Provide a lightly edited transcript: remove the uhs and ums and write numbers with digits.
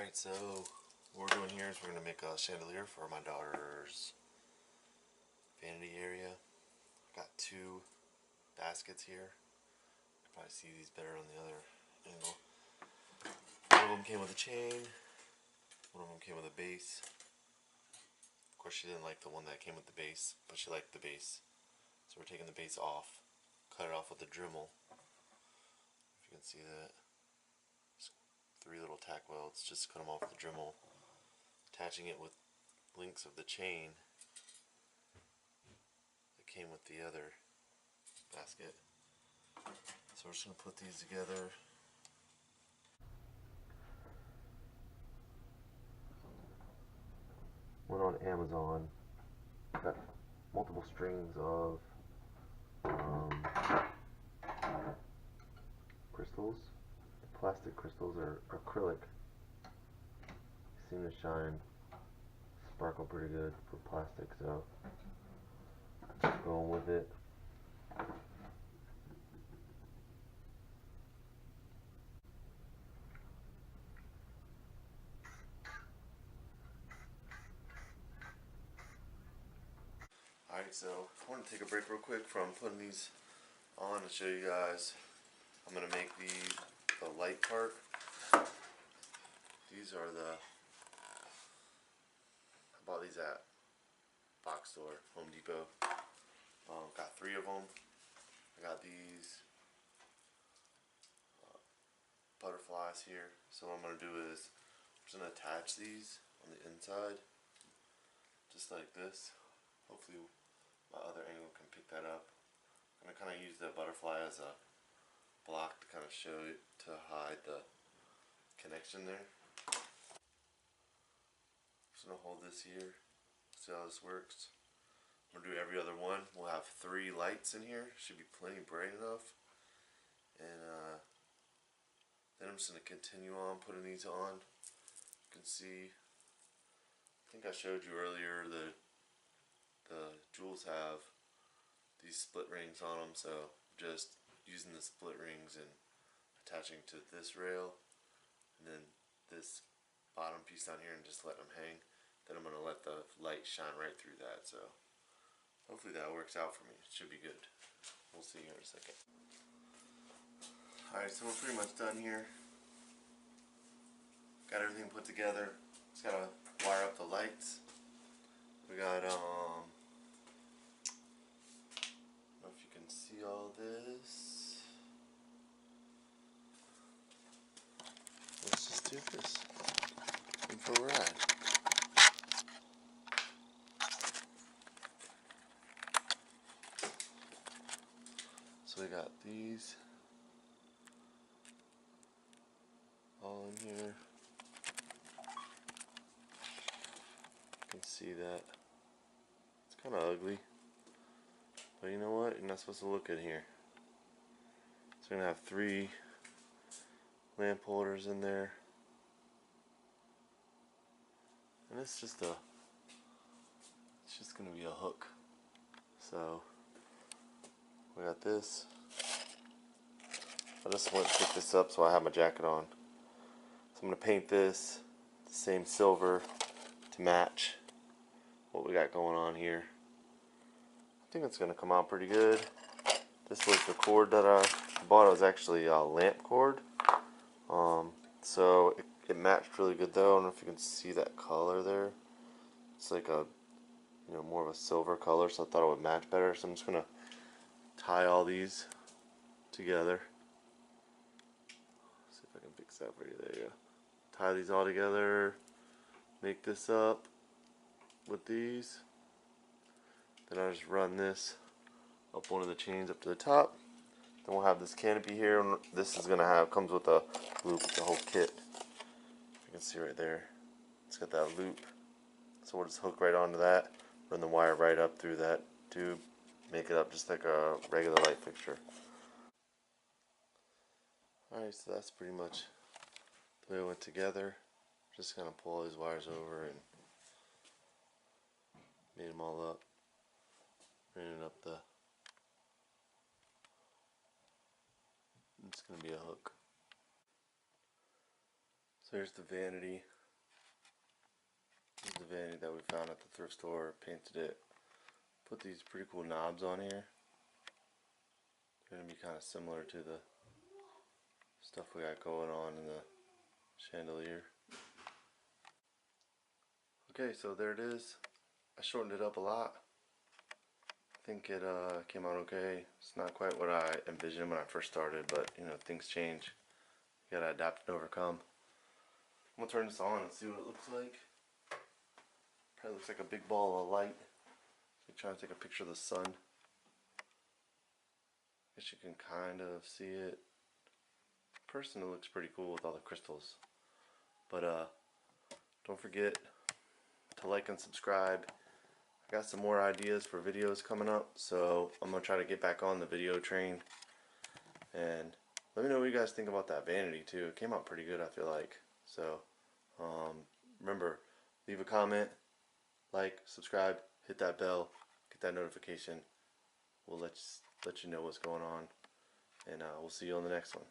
Alright, so what we're doing here is we're going to make a chandelier for my daughter's vanity area. I've got two baskets here. You can probably see these better on the other angle. One of them came with a chain, one of them came with a base. Of course, she didn't like the one that came with the base, but she liked the base. So we're taking the base off, cut it off with a Dremel. If you can see that. Just 3 little tack welds, just cut them off with the Dremel. Attaching it with links of the chain that came with the other basket. So we're just going to put these together. Went on Amazon, got multiple strings of crystals. The plastic crystals are acrylic. They seem to shine, sparkle pretty good for plastic, so just going with it. Alright, so I want to take a break real quick from putting these on to show you guys. I'm going to make the light part. These are I bought these at box store, Home Depot. Got 3 of them. I got these butterflies here. So what I'm going to do is I'm just going to attach these on the inside, just like this. Hopefully my other angle can pick that up. I'm going to kind of use the butterfly as a block to kind of show it, to hide the connection there. Just going to hold this here, see how this works. I'm going to do every other one. We'll have 3 lights in here, should be plenty bright enough. And then I'm just going to continue on putting these on. You can see, I think I showed you earlier, the jewels have these split rings on them, so just using the split rings and attaching to this rail, and then this bottom piece down here, and just letting them hang. Then I'm going to let the light shine right through that, so hopefully that works out for me. It should be good. We'll see here in a second. Alright, so we're pretty much done here. Got everything put together. Just gotta wire up the lights. We got I don't know if you can see all this. Let's just do this. In for a ride. So we got these all in here. You can see that. It's kind of ugly. But you know what? You're not supposed to look in here. So we're going to have 3 lamp holders in there. And it's just going to be a hook. So we got this. I just went to pick this up so I have my jacket on. So I'm going to paint this the same silver to match what we got going on here. I think it's going to come out pretty good. This was the cord that I bought. It was actually a lamp cord. So it matched really good though. I don't know if you can see that color there. It's like a, more of a silver color, so I thought it would match better. So I'm just going to tie all these together. See if I can fix that for you. There you go. Tie these all together. Make this up with these. Then I just run this up one of the chains up to the top. Then we'll have this canopy here. This is gonna comes with a loop, the whole kit. You can see right there. It's got that loop. So we'll just hook right onto that. Run the wire right up through that tube. Make it up just like a regular light fixture. Alright, so that's pretty much the way it went together. Just gonna pull all these wires over and made them all up. Ran up it's gonna be a hook. So here's the vanity. vanity that we found at the thrift store, painted it. Put these pretty cool knobs on here. They're going to be kind of similar to the stuff we got going on in the chandelier. Okay, so there it is. I shortened it up a lot. I think it came out okay. It's not quite what I envisioned when I first started, but you know, things change. You gotta adapt and overcome. I'm gonna turn this on and see what it looks like. Probably looks like a big ball of light. Like trying to take a picture of the sun. Guess you can kind of see it. In person, it looks pretty cool with all the crystals. But don't forget to like and subscribe. I got some more ideas for videos coming up, so I'm gonna try to get back on the video train. And let me know what you guys think about that vanity too. It came out pretty good, I feel like. So remember, leave a comment, like, subscribe, hit that bell, get that notification. We'll let you know what's going on, and we'll see you on the next one.